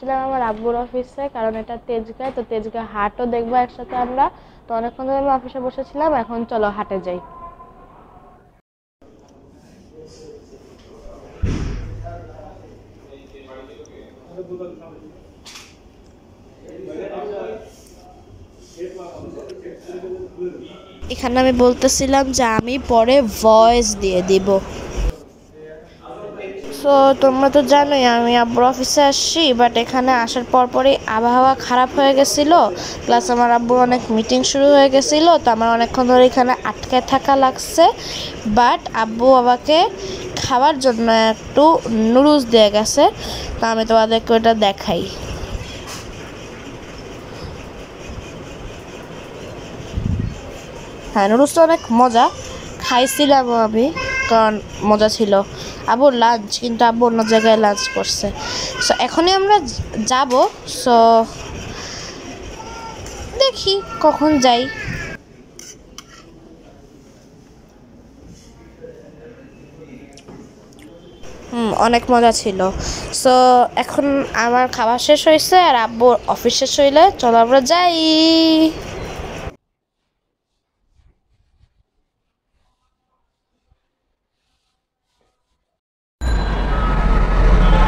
ছিলাম আমার আব্বুর অফিসে, কারণ এটা তেজগাঁয়, তো তেজগাঁ হাটও দেখবো একসাথে আমরা। তো অনেকক্ষণ ধরে আমি অফিসে বসেছিলাম, এখন চলো হাটে যাই। এখানে আমি বলতেছিলাম যে আমি পরে ভয়েস দিয়ে দিব। সো তোমরা তো জানোই আমি আব্বুর অফিসে আসছি, বাট এখানে আসার পরই আবহাওয়া খারাপ হয়ে গেছিলো, প্লাস আমার আব্বুর অনেক মিটিং শুরু হয়ে গেছিলো, তো আমার অনেকক্ষণ ধরে এখানে আটকে থাকা লাগছে। বাট আব্বু বাবাকে খাওয়ার জন্য একটু নুডলস দিয়ে গেছে, তো আমি তোমাদেরকে ওটা দেখাই। হ্যাঁ, নুডলসটা অনেক মজা, খাইছিলাম আমি, কারণ মজা ছিল। আব্বুর লাঞ্চ, কিন্তু আব্বু অন্য জায়গায় লাঞ্চ করছে। সো এখনই আমরা যাব। সো দেখি কখন যাই। অনেক মজা ছিল। সো এখন আমার খাওয়া শেষ হয়েছে আর আব্বুর অফিস শেষ হইলে চলো আমরা যাই।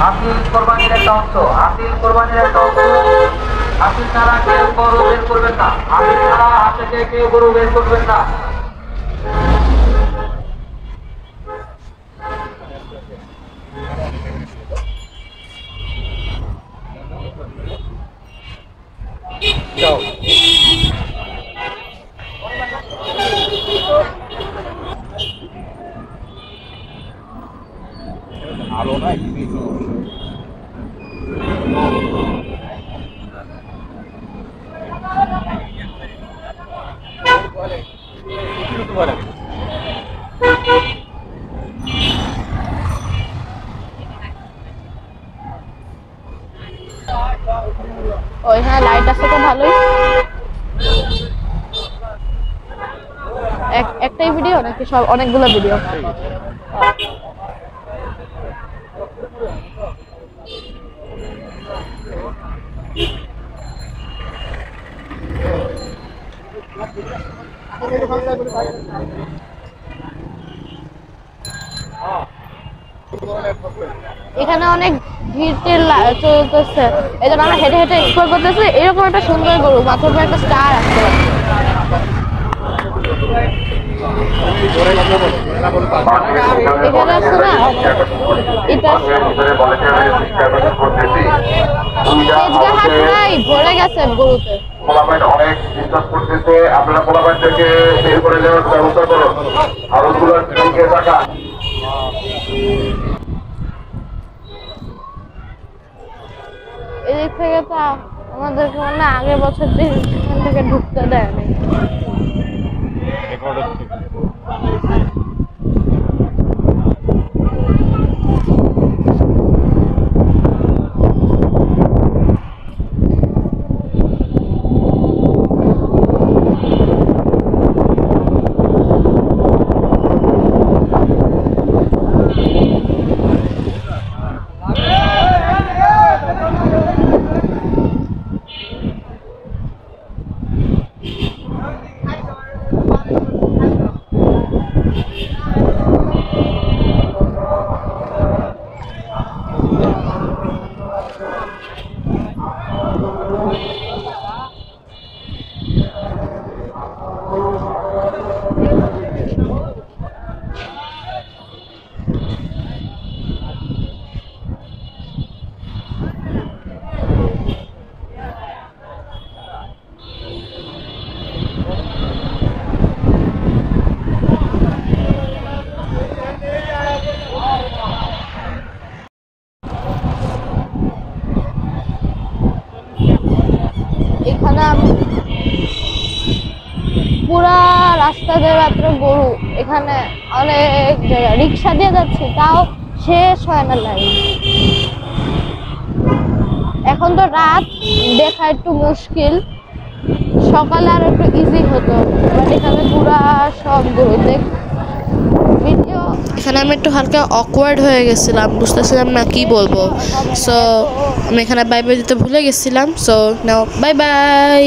হাসিল কোরবানির একটা অংশ, হাসিল কোরবানির একটা অংশ। হাসিল ছাড়া কেউ গরু বের করবেন না, হাসিল ছাড়া হাতে কেউ গরু বের করবেন না। আলো নাই ওইখানে লাইট আছে তো ভালোই। একটাই ভিডিও নাকি সব অনেকগুলো ভিডিও? এখানে অনেক ভিড় চলতেছে, এই জন্য আমরা হেঁটে হেঁটে এক্সপ্লোর করতেছি। এরকম একটা সুন্দর গরু, মাথার উপরে একটা স্টার আছে। এখানে আছে না, এটা তেজগাঁ হাট নাই, ভরে গেছে গরুতে। অনেক বিশ্বাস করতেছে, আপনারা পোলাপাইনটাকে বের করে দেওয়ার ব্যবস্থা করুন। আরোগুলোর দিকে থাকা এদিক থেকে তো আমাদেরকে মানে আগের বছর এখান থেকে ঢুকতে দেয়নি। এখানে আমি পুরা রাস্তা দিয়ে মাত্র গরু, এখানে অনেক জায়গা রিক্সা দিয়ে যাচ্ছি, তাও শেষ হয় না লাইন। এখন তো রাত, দেখা একটু মুশকিল, সকালে আর একটু ইজি হতো, বাট এখানে পুরা সব গরু ভিডিও এখানে আমি একটু হালকা অকওয়ার্ড হয়ে গেছিলাম, বুঝতেছিলাম না কি বলবো। সো আমি এখানে বাই বাই দিতে ভুলে গেছিলাম। So now bye bye.